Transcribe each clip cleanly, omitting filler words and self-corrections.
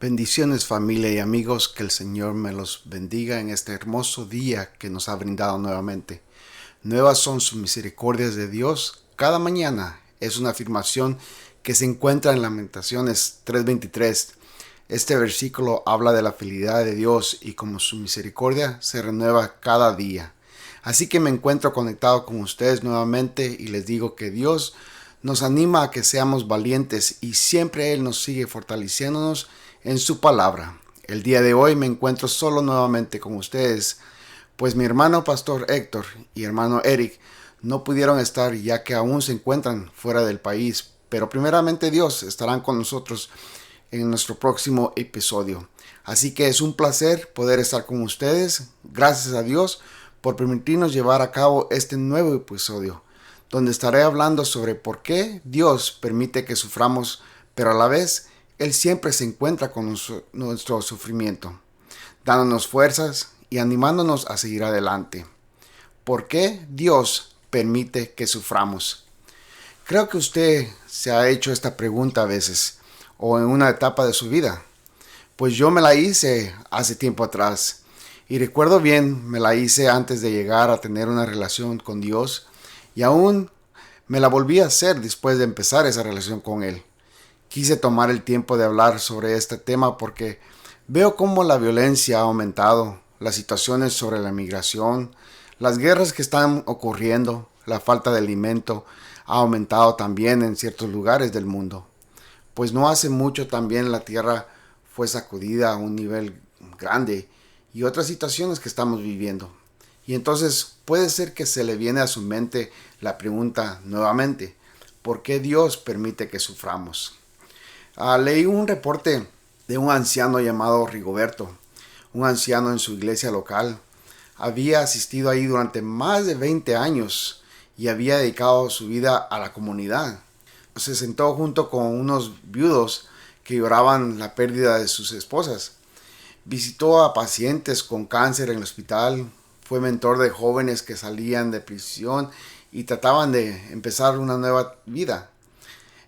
Bendiciones, familia y amigos, que el Señor me los bendiga en este hermoso día que nos ha brindado nuevamente. Nuevas son sus misericordias de Dios cada mañana. Es una afirmación que se encuentra en Lamentaciones 3:23. Este versículo habla de la fidelidad de Dios y como su misericordia se renueva cada día. Así que me encuentro conectado con ustedes nuevamente y les digo que Dios nos anima a que seamos valientes y siempre Él nos sigue fortaleciéndonos en su palabra. El día de hoy me encuentro solo nuevamente con ustedes, pues mi hermano pastor Héctor y hermano Eric no pudieron estar ya que aún se encuentran fuera del país, pero primeramente Dios estarán con nosotros en nuestro próximo episodio. Así que es un placer poder estar con ustedes. Gracias a Dios por permitirnos llevar a cabo este nuevo episodio, donde estaré hablando sobre por qué Dios permite que suframos, pero a la vez Él siempre se encuentra con nuestro sufrimiento, dándonos fuerzas y animándonos a seguir adelante. ¿Por qué Dios permite que suframos? Creo que usted se ha hecho esta pregunta a veces, o en una etapa de su vida. Pues yo me la hice hace tiempo atrás, y recuerdo bien, me la hice antes de llegar a tener una relación con Dios, y aún me la volví a hacer después de empezar esa relación con Él. Quise tomar el tiempo de hablar sobre este tema porque veo cómo la violencia ha aumentado, las situaciones sobre la migración, las guerras que están ocurriendo, la falta de alimento ha aumentado también en ciertos lugares del mundo. Pues no hace mucho también la tierra fue sacudida a un nivel grande y otras situaciones que estamos viviendo. Y entonces puede ser que se le viene a su mente la pregunta nuevamente, ¿por qué Dios permite que suframos? Leí un reporte de un anciano llamado Rigoberto, un anciano en su iglesia local. Había asistido ahí durante más de 20 años y había dedicado su vida a la comunidad. Se sentó junto con unos viudos que lloraban la pérdida de sus esposas. Visitó a pacientes con cáncer en el hospital, fue mentor de jóvenes que salían de prisión y trataban de empezar una nueva vida.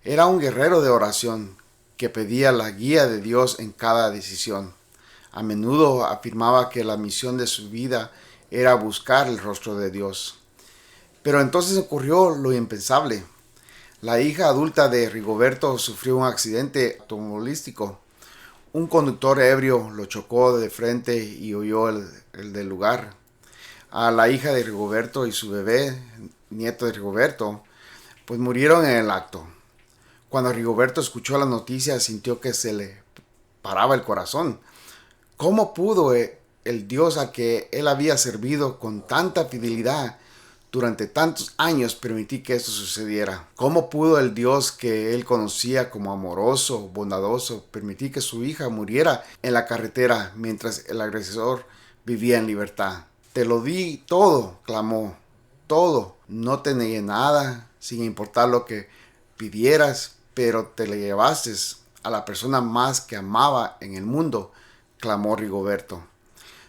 Era un guerrero de oración que pedía la guía de Dios en cada decisión. A menudo afirmaba que la misión de su vida era buscar el rostro de Dios. Pero entonces ocurrió lo impensable. La hija adulta de Rigoberto sufrió un accidente automovilístico. Un conductor ebrio lo chocó de frente y huyó el del lugar. A la hija de Rigoberto y su bebé, nieto de Rigoberto, pues murieron en el acto. Cuando Rigoberto escuchó la noticia, sintió que se le paraba el corazón. ¿Cómo pudo el Dios a que él había servido con tanta fidelidad durante tantos años permitir que esto sucediera? ¿Cómo pudo el Dios que él conocía como amoroso, bondadoso, permitir que su hija muriera en la carretera mientras el agresor vivía en libertad? Te lo di todo, clamó, todo. No te negué nada, sin importar lo que pidieras, pero te le llevaste a la persona más que amaba en el mundo, clamó Rigoberto.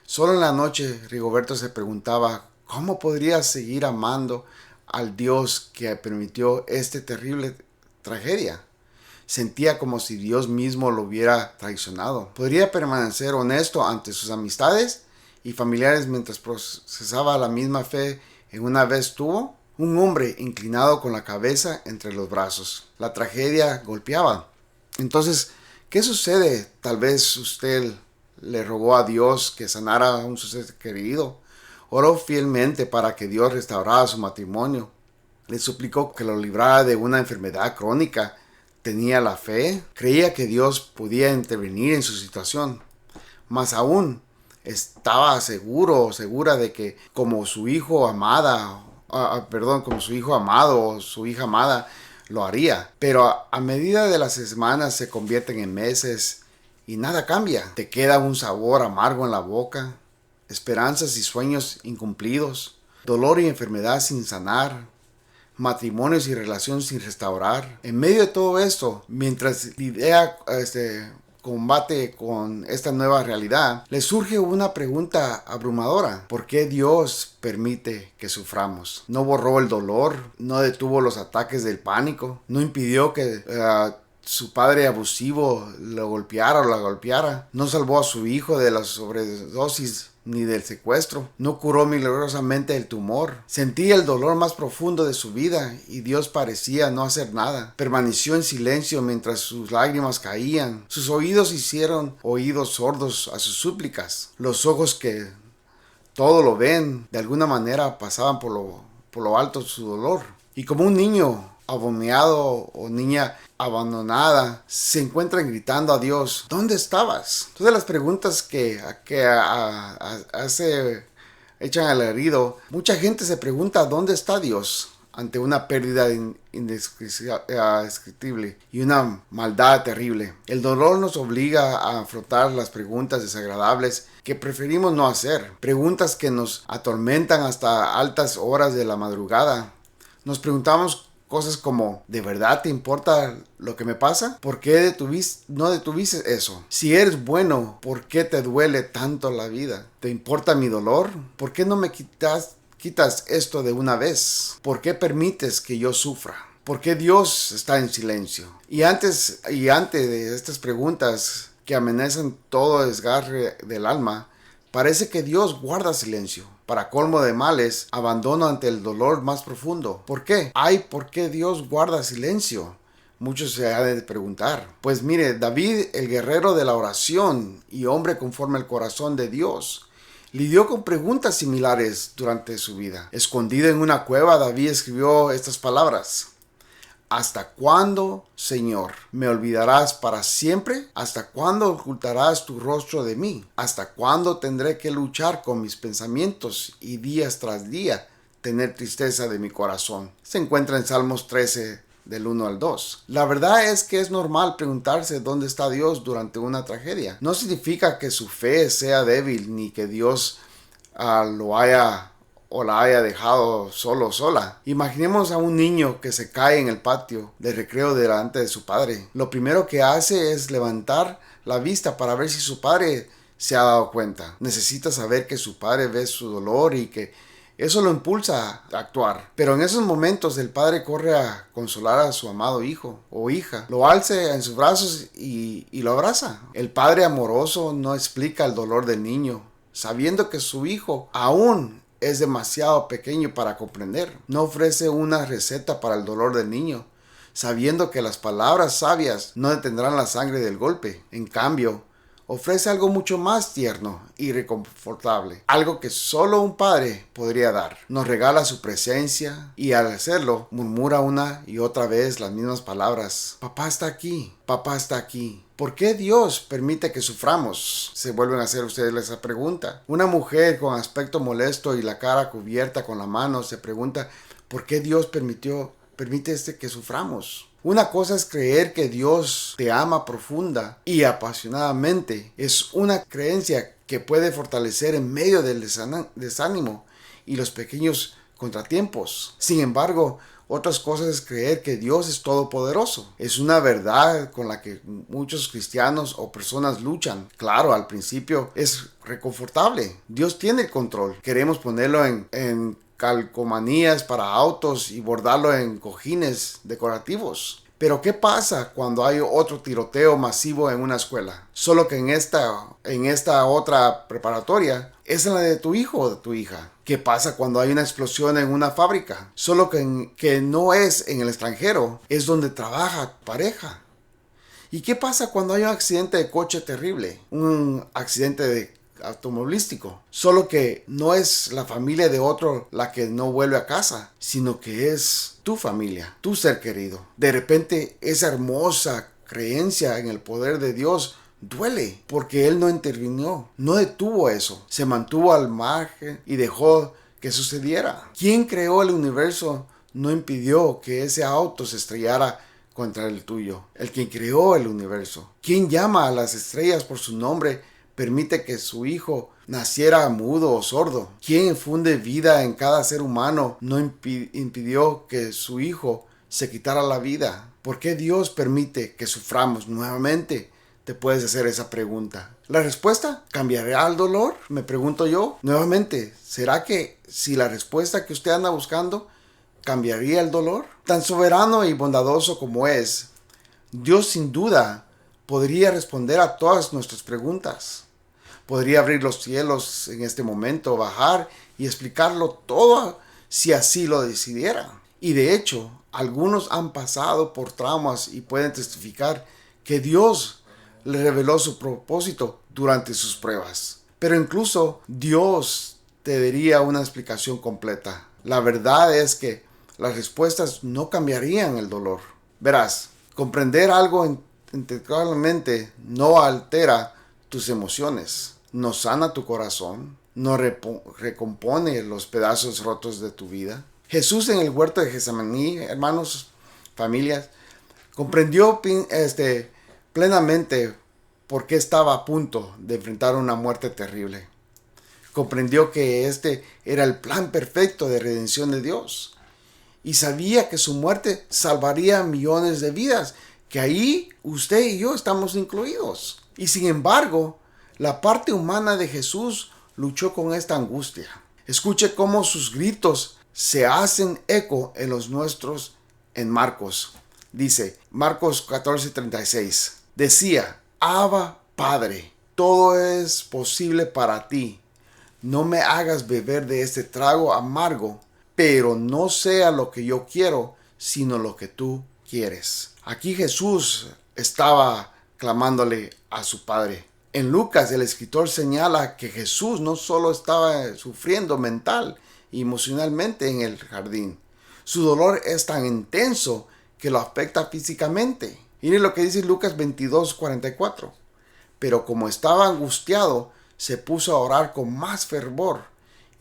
Solo en la noche Rigoberto se preguntaba cómo podría seguir amando al Dios que permitió esta terrible tragedia. Sentía como si Dios mismo lo hubiera traicionado. ¿Podría permanecer honesto ante sus amistades y familiares mientras procesaba la misma fe en una vez tuvo? Un hombre inclinado con la cabeza entre los brazos. La tragedia golpeaba. Entonces, ¿qué sucede? Tal vez usted le rogó a Dios que sanara a un ser querido. Oró fielmente para que Dios restaurara su matrimonio. Le suplicó que lo librara de una enfermedad crónica. Tenía la fe. Creía que Dios podía intervenir en su situación. Más aún, estaba seguro o segura de que como su hijo como su hijo amado o su hija amada lo haría. Pero a medida de las semanas se convierten en meses y nada cambia. Te queda un sabor amargo en la boca, esperanzas y sueños incumplidos, dolor y enfermedad sin sanar, matrimonios y relaciones sin restaurar. En medio de todo esto, mientras lidia combate con esta nueva realidad, le surge una pregunta abrumadora. ¿Por qué Dios permite que suframos? No borró el dolor, no detuvo los ataques del pánico, no impidió que su padre abusivo lo golpeara o la golpeara. No salvó a su hijo de la sobredosis ni del secuestro. No curó milagrosamente el tumor. Sentía el dolor más profundo de su vida y Dios parecía no hacer nada. Permaneció en silencio mientras sus lágrimas caían. Sus oídos hicieron oídos sordos a sus súplicas. Los ojos que todo lo ven, de alguna manera pasaban por lo alto su dolor. Y como un niño abomeado o niña abandonada se encuentran gritando a Dios, ¿dónde estabas? Todas las preguntas que echan al herido. Mucha gente se pregunta ¿dónde está Dios? Ante una pérdida indescriptible y una maldad terrible. El dolor nos obliga a afrontar las preguntas desagradables que preferimos no hacer. Preguntas que nos atormentan hasta altas horas de la madrugada. Nos preguntamos cosas como, ¿de verdad te importa lo que me pasa? ¿Por qué no detuviste eso? Si eres bueno, ¿por qué te duele tanto la vida? ¿Te importa mi dolor? ¿Por qué no me quitas esto de una vez? ¿Por qué permites que yo sufra? ¿Por qué Dios está en silencio? Y antes de estas preguntas que amenazan todo desgarre del alma, parece que Dios guarda silencio. Para colmo de males, abandono ante el dolor más profundo. ¿Por qué? ¿Por qué Dios guarda silencio? Muchos se han de preguntar. Pues mire, David, el guerrero de la oración y hombre conforme al corazón de Dios, lidió con preguntas similares durante su vida. Escondido en una cueva, David escribió estas palabras. ¿Hasta cuándo, Señor, me olvidarás para siempre? ¿Hasta cuándo ocultarás tu rostro de mí? ¿Hasta cuándo tendré que luchar con mis pensamientos y días tras día tener tristeza de mi corazón? Se encuentra en Salmos 13, del 1 al 2. La verdad es que es normal preguntarse dónde está Dios durante una tragedia. No significa que su fe sea débil ni que Dios la haya dejado solo o sola. Imaginemos a un niño que se cae en el patio de recreo delante de su padre. Lo primero que hace es levantar la vista para ver si su padre se ha dado cuenta. Necesita saber que su padre ve su dolor y que eso lo impulsa a actuar. Pero en esos momentos el padre corre a consolar a su amado hijo o hija. Lo alza en sus brazos y lo abraza. El padre amoroso no explica el dolor del niño, sabiendo que su hijo aún es demasiado pequeño para comprender. No ofrece una receta para el dolor del niño, sabiendo que las palabras sabias no detendrán la sangre del golpe. En cambio, ofrece algo mucho más tierno y reconfortable, algo que solo un padre podría dar. Nos regala su presencia y al hacerlo murmura una y otra vez las mismas palabras. Papá está aquí, papá está aquí. ¿Por qué Dios permite que suframos? Se vuelven a hacer ustedes esa pregunta. Una mujer con aspecto molesto y la cara cubierta con la mano se pregunta ¿por qué Dios permite que suframos? Una cosa es creer que Dios te ama profunda y apasionadamente. Es una creencia que puede fortalecer en medio del desánimo y los pequeños contratiempos. Sin embargo, otras cosas es creer que Dios es todopoderoso. Es una verdad con la que muchos cristianos o personas luchan. Claro, al principio es reconfortable. Dios tiene el control. Queremos ponerlo en calcomanías para autos y bordarlo en cojines decorativos. Pero ¿qué pasa cuando hay otro tiroteo masivo en una escuela? Solo que en esta otra preparatoria es la de tu hijo o de tu hija. ¿Qué pasa cuando hay una explosión en una fábrica? Solo que no es en el extranjero, es donde trabaja tu pareja. ¿Y qué pasa cuando hay un accidente de coche terrible? Un accidente automovilístico, solo que no es la familia de otro la que no vuelve a casa, sino que es tu familia, tu ser querido. De repente esa hermosa creencia en el poder de Dios duele porque Él no intervino, no detuvo eso, se mantuvo al margen y dejó que sucediera. ¿Quién creó el universo no impidió que ese auto se estrellara contra el tuyo? El quien creó el universo. ¿Quién llama a las estrellas por su nombre permite que su hijo naciera mudo o sordo? ¿Quién infunde vida en cada ser humano no impidió que su hijo se quitara la vida? ¿Por qué Dios permite que suframos nuevamente? Te puedes hacer esa pregunta. ¿La respuesta cambiará el dolor? Me pregunto yo. Nuevamente, ¿será que si la respuesta que usted anda buscando cambiaría el dolor? Tan soberano y bondadoso como es, Dios sin duda podría responder a todas nuestras preguntas. Podría abrir los cielos en este momento, bajar y explicarlo todo si así lo decidiera. Y de hecho, algunos han pasado por traumas y pueden testificar que Dios le reveló su propósito durante sus pruebas. Pero incluso Dios te daría una explicación completa. La verdad es que las respuestas no cambiarían el dolor. Verás, comprender algo integralmente no altera tus emociones, no sana tu corazón, no recompone los pedazos rotos de tu vida. Jesús en el huerto de Getsemaní, hermanos, familias, comprendió plenamente por qué estaba a punto de enfrentar una muerte terrible. Comprendió que este era el plan perfecto de redención de Dios y sabía que su muerte salvaría millones de vidas, que ahí usted y yo estamos incluidos. Y sin embargo, la parte humana de Jesús luchó con esta angustia. Escuche cómo sus gritos se hacen eco en los nuestros en Marcos. Dice, Marcos 14:36, decía, Abba, Padre, todo es posible para ti. No me hagas beber de este trago amargo, pero no sea lo que yo quiero, sino lo que tú quieres. Aquí Jesús estaba clamándole a su Padre. En Lucas, el escritor señala que Jesús no solo estaba sufriendo mental y emocionalmente en el jardín. Su dolor es tan intenso que lo afecta físicamente. Miren lo que dice Lucas 22:44. Pero como estaba angustiado, se puso a orar con más fervor,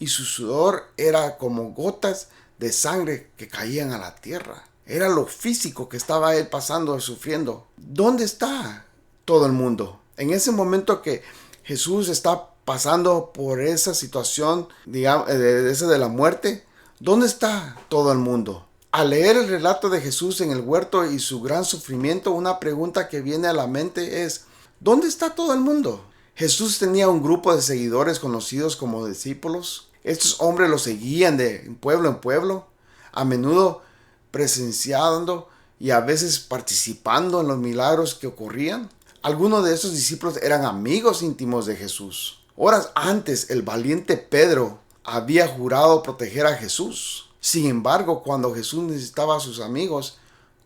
y su sudor era como gotas de sangre que caían a la tierra. Era lo físico que estaba él pasando, sufriendo. ¿Dónde está todo el mundo? En ese momento que Jesús está pasando por esa situación, digamos, esa de la muerte, ¿dónde está todo el mundo? Al leer el relato de Jesús en el huerto y su gran sufrimiento, una pregunta que viene a la mente es, ¿dónde está todo el mundo? Jesús tenía un grupo de seguidores conocidos como discípulos. Estos hombres lo seguían de pueblo en pueblo, a menudo presenciando y a veces participando en los milagros que ocurrían. Algunos de esos discípulos eran amigos íntimos de Jesús. Horas antes, el valiente Pedro había jurado proteger a Jesús. Sin embargo, cuando Jesús necesitaba a sus amigos,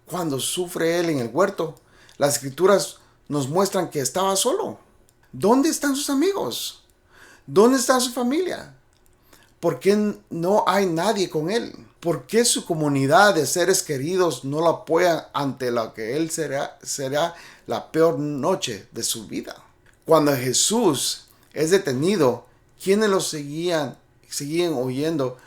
cuando sufre él en el huerto, las escrituras nos muestran que estaba solo. ¿Dónde están sus amigos? ¿Dónde está su familia? ¿Por qué no hay nadie con él? ¿Por qué su comunidad de seres queridos no lo apoya ante lo que él será la peor noche de su vida? Cuando Jesús es detenido, ¿quiénes lo seguían oyendo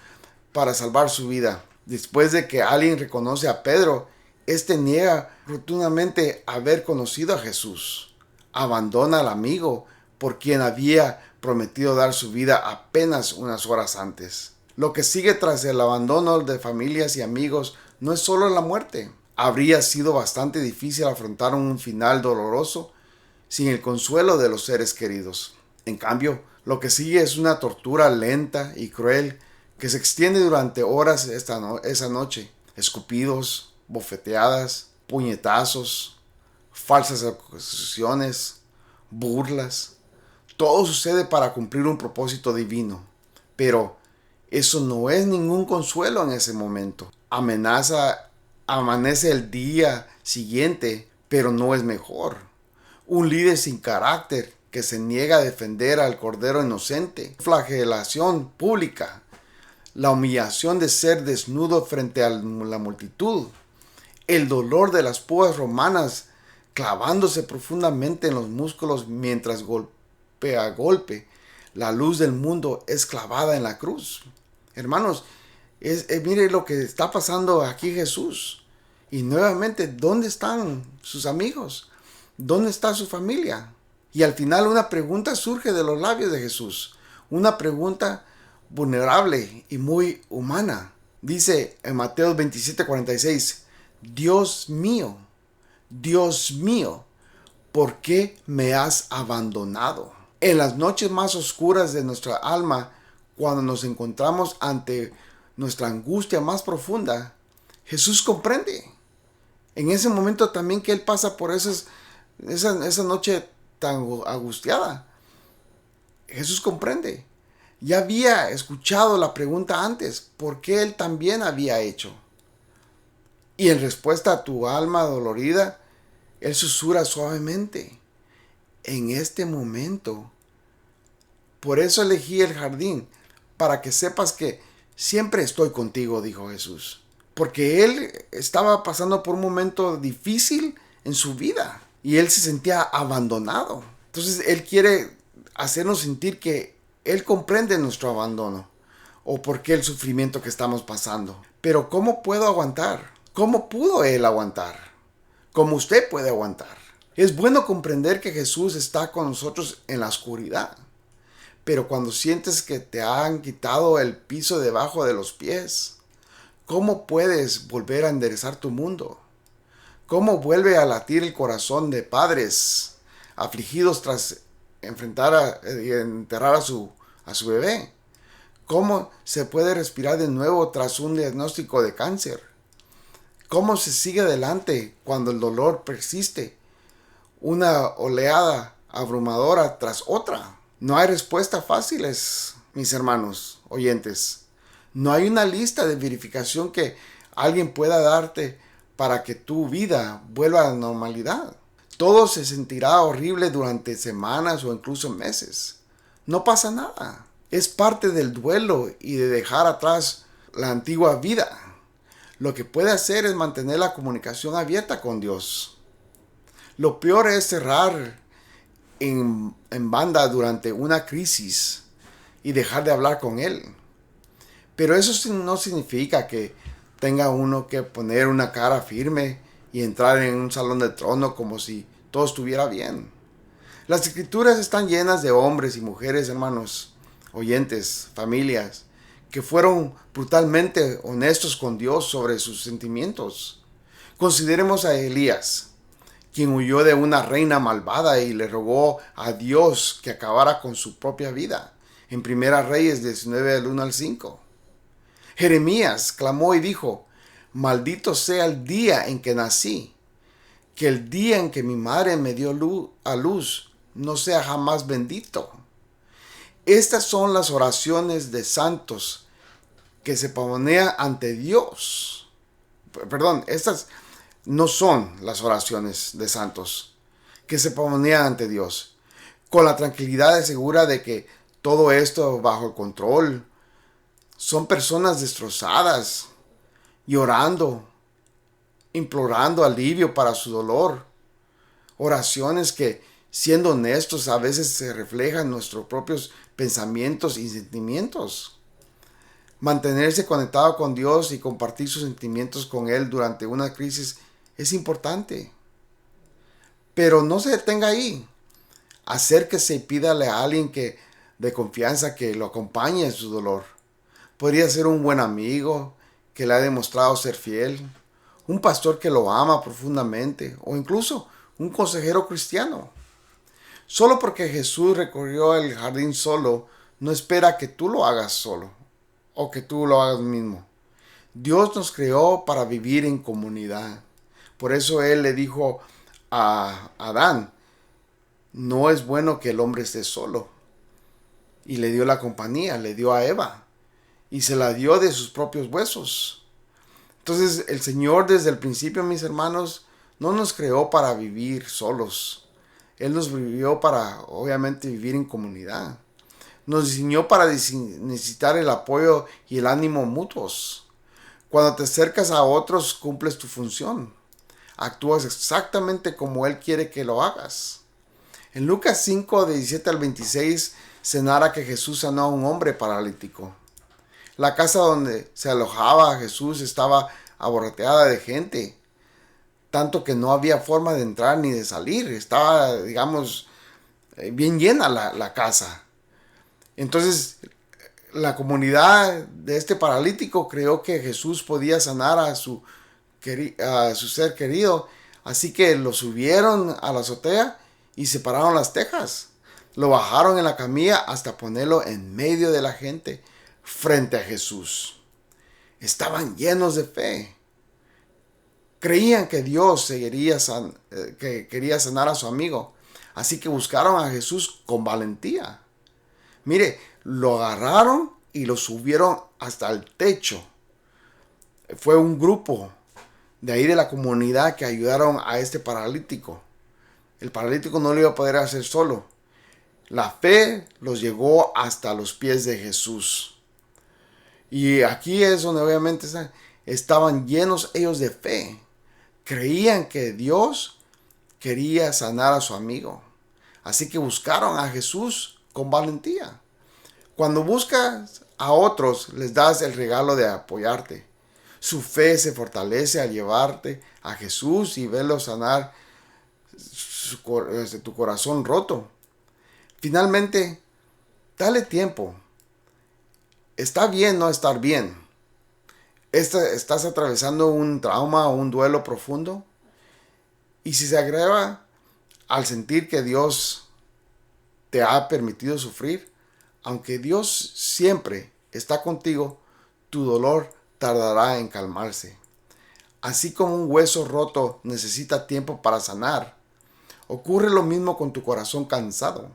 para salvar su vida? Después de que alguien reconoce a Pedro, este niega rotundamente haber conocido a Jesús. Abandona al amigo por quien había prometido dar su vida apenas unas horas antes. Lo que sigue tras el abandono de familias y amigos no es solo la muerte. Habría sido bastante difícil afrontar un final doloroso sin el consuelo de los seres queridos. En cambio, lo que sigue es una tortura lenta y cruel que se extiende durante horas esa noche. Escupidos, bofeteadas, puñetazos, falsas acusaciones, burlas. Todo sucede para cumplir un propósito divino. Pero eso no es ningún consuelo en ese momento. Amanece el día siguiente, pero no es mejor. Un líder sin carácter que se niega a defender al Cordero inocente. Flagelación pública. La humillación de ser desnudo frente a la multitud. El dolor de las púas romanas clavándose profundamente en los músculos mientras golpe a golpe la luz del mundo es clavada en la cruz. Hermanos, mire lo que está pasando aquí Jesús. Y nuevamente, ¿dónde están sus amigos? ¿Dónde está su familia? Y al final una pregunta surge de los labios de Jesús. Una pregunta vulnerable y muy humana. Dice en Mateo 27:46, Dios mío, ¿por qué me has abandonado? En las noches más oscuras de nuestra alma, cuando nos encontramos ante nuestra angustia más profunda, Jesús comprende. En ese momento también que él pasa por esa noche tan angustiada, Jesús comprende. Ya había escuchado la pregunta antes, ¿por qué él también había hecho? Y en respuesta a tu alma dolorida, él susurra suavemente, en este momento. Por eso elegí el jardín, para que sepas que siempre estoy contigo, dijo Jesús. Porque él estaba pasando por un momento difícil en su vida y él se sentía abandonado. Entonces él quiere hacernos sentir que él comprende nuestro abandono o por qué el sufrimiento que estamos pasando. Pero ¿cómo puedo aguantar? ¿Cómo pudo él aguantar? ¿Cómo usted puede aguantar? Es bueno comprender que Jesús está con nosotros en la oscuridad. Pero cuando sientes que te han quitado el piso debajo de los pies, ¿cómo puedes volver a enderezar tu mundo? ¿Cómo vuelve a latir el corazón de padres afligidos tras enfrentar y enterrar a su bebé? ¿Cómo se puede respirar de nuevo tras un diagnóstico de cáncer? ¿Cómo se sigue adelante cuando el dolor persiste? Una oleada abrumadora tras otra. No hay respuestas fáciles, mis hermanos oyentes. No hay una lista de verificación que alguien pueda darte para que tu vida vuelva a la normalidad. Todo se sentirá horrible durante semanas o incluso meses. No pasa nada. Es parte del duelo y de dejar atrás la antigua vida. Lo que puede hacer es mantener la comunicación abierta con Dios. Lo peor es cerrar en banda durante una crisis y dejar de hablar con Él. Pero eso no significa que tenga uno que poner una cara firme y entrar en un salón de trono como si todo estuviera bien. Las escrituras están llenas de hombres y mujeres, hermanos, oyentes, familias, que fueron brutalmente honestos con Dios sobre sus sentimientos. Consideremos a Elías, quien huyó de una reina malvada y le rogó a Dios que acabara con su propia vida, en Primera Reyes 19, del 1 al 5. Jeremías clamó y dijo, maldito sea el día en que nací, que el día en que mi madre me dio a luz no sea jamás bendito. Estas son las oraciones de santos que se pavonean ante Dios. Perdón, estas no son las oraciones de santos que se pavonean ante Dios, con la tranquilidad segura de que todo esto bajo control. Son personas destrozadas, llorando, implorando alivio para su dolor. Oraciones que, siendo honestos, a veces se reflejan nuestros propios pensamientos y sentimientos. Mantenerse conectado con Dios y compartir sus sentimientos con Él durante una crisis es importante. Pero no se detenga ahí. Acérquese y pídale a alguien de confianza que lo acompañe en su dolor. Podría ser un buen amigo que le ha demostrado ser fiel, un pastor que lo ama profundamente o incluso un consejero cristiano. Solo porque Jesús recorrió el jardín solo, no espera que tú lo hagas solo o que tú lo hagas mismo. Dios nos creó para vivir en comunidad. Por eso Él le dijo a Adán, no es bueno que el hombre esté solo. Y le dio la compañía, le dio a Eva. Y se la dio de sus propios huesos. Entonces el Señor desde el principio, mis hermanos, no nos creó para vivir solos. Él nos vivió para, obviamente, vivir en comunidad. Nos diseñó para necesitar el apoyo y el ánimo mutuos. Cuando te acercas a otros, cumples tu función. Actúas exactamente como Él quiere que lo hagas. En Lucas 5, de 17 al 26, se narra que Jesús sanó a un hombre paralítico. La casa donde se alojaba Jesús estaba abarrotada de gente, tanto que no había forma de entrar ni de salir. Estaba, digamos, bien llena la casa. Entonces, la comunidad de este paralítico creyó que Jesús podía sanar a su ser querido, así que lo subieron a la azotea y separaron las tejas. Lo bajaron en la camilla hasta ponerlo en medio de la gente, frente a Jesús. Estaban llenos de fe. Creían que Dios que quería sanar a su amigo. Así que buscaron a Jesús con valentía. Mire, lo agarraron y lo subieron hasta el techo. Fue un grupo de ahí de la comunidad que ayudaron a este paralítico. El paralítico no lo iba a poder hacer solo. La fe los llegó hasta los pies de Jesús. Y aquí es donde obviamente estaban llenos ellos de fe. Creían que Dios quería sanar a su amigo. Así que buscaron a Jesús con valentía. Cuando buscas a otros, les das el regalo de apoyarte. Su fe se fortalece al llevarte a Jesús y verlo sanar tu corazón roto. Finalmente, dale tiempo. Está bien no estar bien. ¿Estás atravesando un trauma o un duelo profundo? Y si se agrava al sentir que Dios te ha permitido sufrir, aunque Dios siempre está contigo, tu dolor tardará en calmarse. Así como un hueso roto necesita tiempo para sanar, ocurre lo mismo con tu corazón cansado.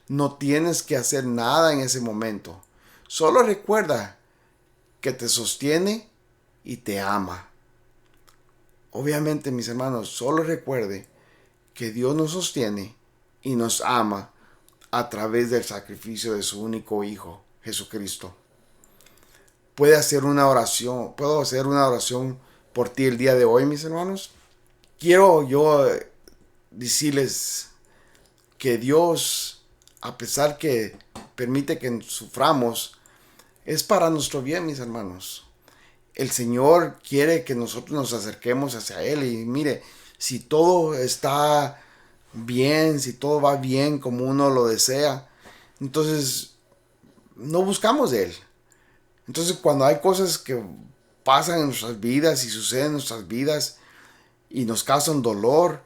No tienes que hacer nada en ese momento. Solo recuerda que te sostiene y te ama. Obviamente, mis hermanos, solo recuerde que Dios nos sostiene y nos ama a través del sacrificio de su único Hijo, Jesucristo. Puedo hacer una oración por ti el día de hoy, mis hermanos. Quiero yo decirles que Dios, a pesar que permite que suframos, es para nuestro bien, mis hermanos. El Señor quiere que nosotros nos acerquemos hacia Él. Y mire, si todo está bien, si todo va bien como uno lo desea, entonces no buscamos de Él. Entonces cuando hay cosas que pasan en nuestras vidas y suceden en nuestras vidas y nos causan dolor,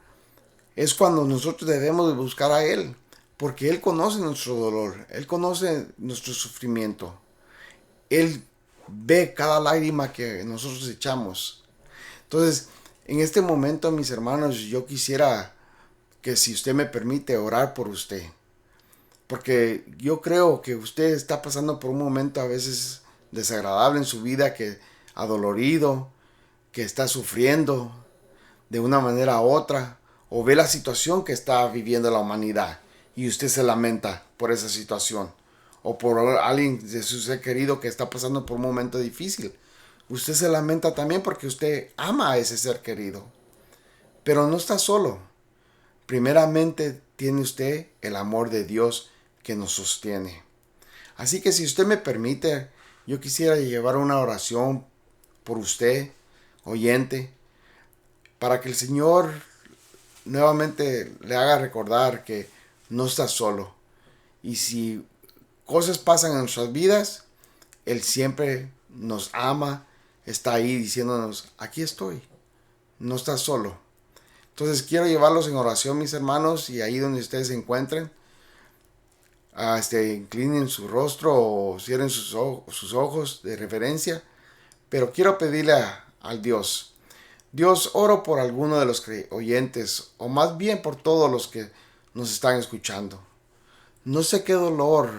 es cuando nosotros debemos de buscar a Él. Porque Él conoce nuestro dolor, Él conoce nuestro sufrimiento. Él ve cada lágrima que nosotros echamos. Entonces, en este momento, mis hermanos, yo quisiera que, si usted me permite, orar por usted. Porque yo creo que usted está pasando por un momento a veces desagradable en su vida, que adolorido, que está sufriendo de una manera u otra, o ve la situación que está viviendo la humanidad y usted se lamenta por esa situación, o por alguien de su ser querido que está pasando por un momento difícil. Usted se lamenta también porque usted ama a ese ser querido. Pero no está solo. Primeramente tiene usted el amor de Dios que nos sostiene. Así que si usted me permite, yo quisiera llevar una oración por usted, oyente, para que el Señor nuevamente le haga recordar que no está solo. Y si cosas pasan en nuestras vidas, Él siempre nos ama, está ahí diciéndonos, aquí estoy, no estás solo. Entonces quiero llevarlos en oración, mis hermanos, y ahí donde ustedes se encuentren, inclinen su rostro o cierren sus ojos de reverencia. Pero quiero pedirle al Dios. Dios, oro por alguno de los oyentes, o más bien por todos los que nos están escuchando. No sé qué dolor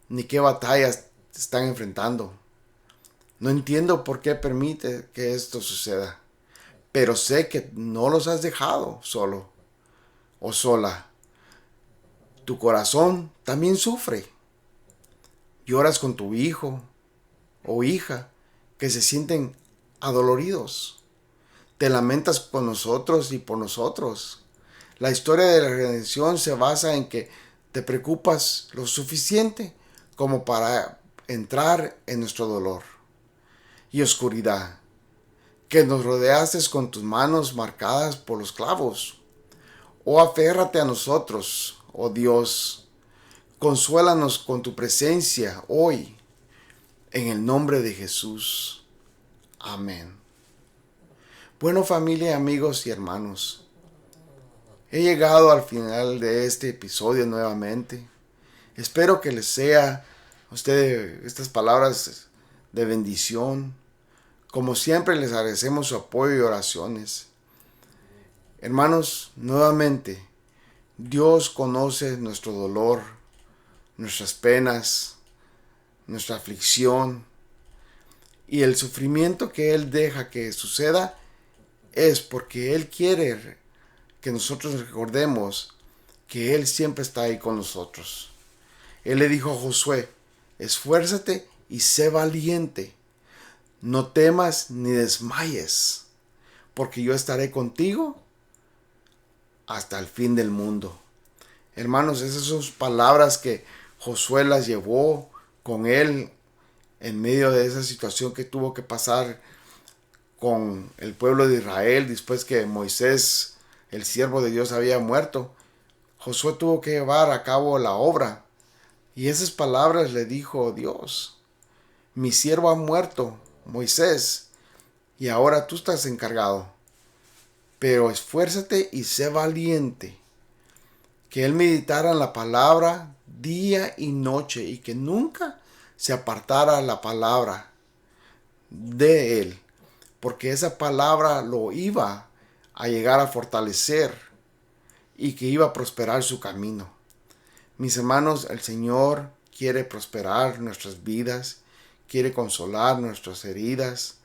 ni qué batallas están enfrentando. No entiendo por qué permite que esto suceda. Pero sé que no los has dejado solo o sola. Tu corazón también sufre. Lloras con tu hijo o hija que se sienten adoloridos. Te lamentas con nosotros y por nosotros. La historia de la redención se basa en que te preocupas lo suficiente como para entrar en nuestro dolor y oscuridad, que nos rodeaste con tus manos marcadas por los clavos. Oh, aférrate a nosotros, oh Dios, consuélanos con tu presencia hoy, en el nombre de Jesús. Amén. Bueno, familia, amigos y hermanos, he llegado al final de este episodio nuevamente. Espero que les sea a ustedes estas palabras de bendición, Como siempre les agradecemos su apoyo y oraciones. Hermanos, nuevamente, Dios conoce nuestro dolor, nuestras penas, nuestra aflicción y el sufrimiento que Él deja que suceda es porque Él quiere que nosotros recordemos que Él siempre está ahí con nosotros. Él le dijo a Josué, esfuérzate y sé valiente, no temas ni desmayes, porque yo estaré contigo hasta el fin del mundo. Hermanos, esas son palabras que Josué las llevó con él en medio de esa situación que tuvo que pasar con el pueblo de Israel después que Moisés, el siervo de Dios, había muerto. Josué tuvo que llevar a cabo la obra y esas palabras le dijo Dios: mi siervo ha muerto, Moisés, y ahora tú estás encargado, pero esfuérzate y sé valiente. Que él meditara en la palabra día y noche y que nunca se apartara la palabra de él, porque esa palabra lo iba a llegar a fortalecer y que iba a prosperar su camino. Mis hermanos, el Señor quiere prosperar nuestras vidas, quiere consolar nuestras heridas,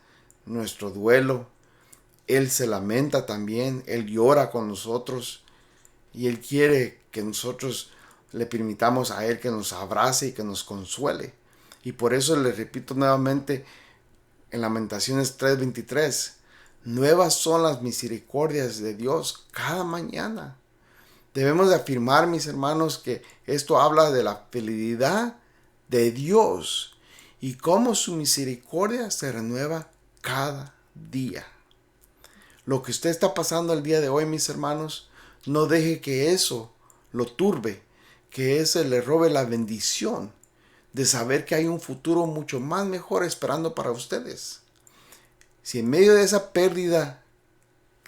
nuestro duelo. Él se lamenta también, Él llora con nosotros y Él quiere que nosotros le permitamos a Él que nos abrace y que nos consuele. Y por eso le repito nuevamente en Lamentaciones 3:23, nuevas son las misericordias de Dios cada mañana. Debemos de afirmar, mis hermanos, que esto habla de la fidelidad de Dios y cómo su misericordia se renueva cada día. Lo que usted está pasando el día de hoy, mis hermanos, no deje que eso lo turbe, que ese le robe la bendición de saber que hay un futuro mucho más mejor esperando para ustedes. Si en medio de esa pérdida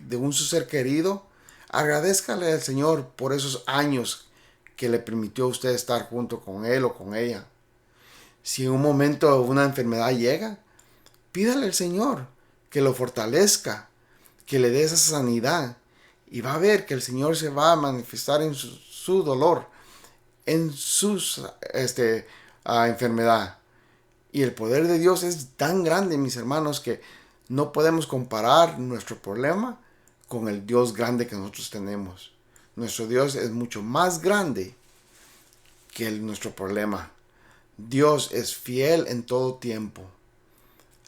de un ser querido, agradézcale al Señor por esos años que le permitió a usted estar junto con él o con ella. Si en un momento una enfermedad llega, pídale al Señor que lo fortalezca, que le dé esa sanidad, y va a ver que el Señor se va a manifestar en su dolor, en su enfermedad. Y el poder de Dios es tan grande, mis hermanos, que no podemos comparar nuestro problema con el Dios grande que nosotros tenemos. Nuestro Dios es mucho más grande que nuestro problema. Dios es fiel en todo tiempo.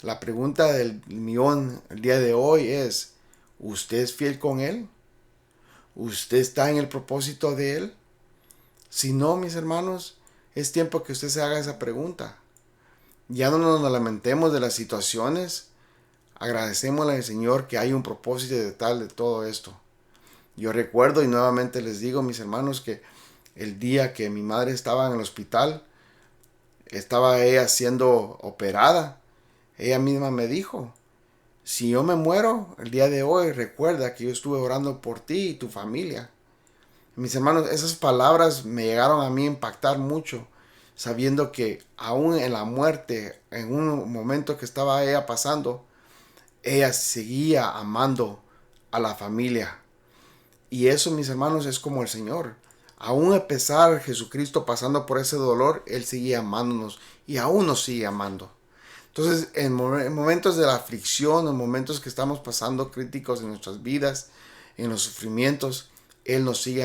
La pregunta del millón el día de hoy es: ¿usted es fiel con Él? ¿Usted está en el propósito de Él? Si no, mis hermanos, es tiempo que usted se haga esa pregunta. Ya no nos lamentemos de las situaciones. Agradecémosle al Señor que hay un propósito detrás de todo esto. Yo recuerdo y nuevamente les digo, mis hermanos, que el día que mi madre estaba en el hospital, estaba ella siendo operada. Ella misma me dijo: si yo me muero el día de hoy, recuerda que yo estuve orando por ti y tu familia. Mis hermanos, esas palabras me llegaron a mí a impactar mucho, sabiendo que aún en la muerte, en un momento que estaba ella pasando, ella seguía amando a la familia. Y eso, mis hermanos, es como el Señor. Aún a pesar de Jesucristo pasando por ese dolor, Él sigue amándonos y aún nos sigue amando. Entonces, en momentos de la aflicción, en momentos que estamos pasando críticos en nuestras vidas, en los sufrimientos, Él nos sigue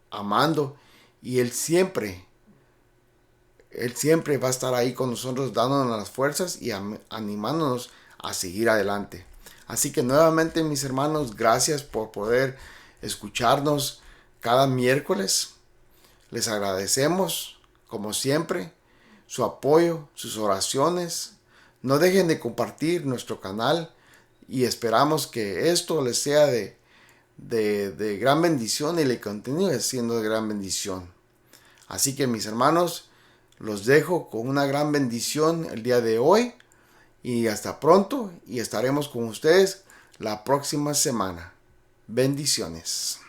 amando y Él siempre va a estar ahí con nosotros, dándonos las fuerzas y animándonos a seguir adelante. Así que nuevamente, mis hermanos, gracias por poder escucharnos cada miércoles. Les agradecemos, como siempre, su apoyo, sus oraciones. No dejen de compartir nuestro canal y esperamos que esto les sea de gran bendición y le continúe siendo de gran bendición. Así que, mis hermanos, los dejo con una gran bendición el día de hoy y hasta pronto, y estaremos con ustedes la próxima semana. Bendiciones.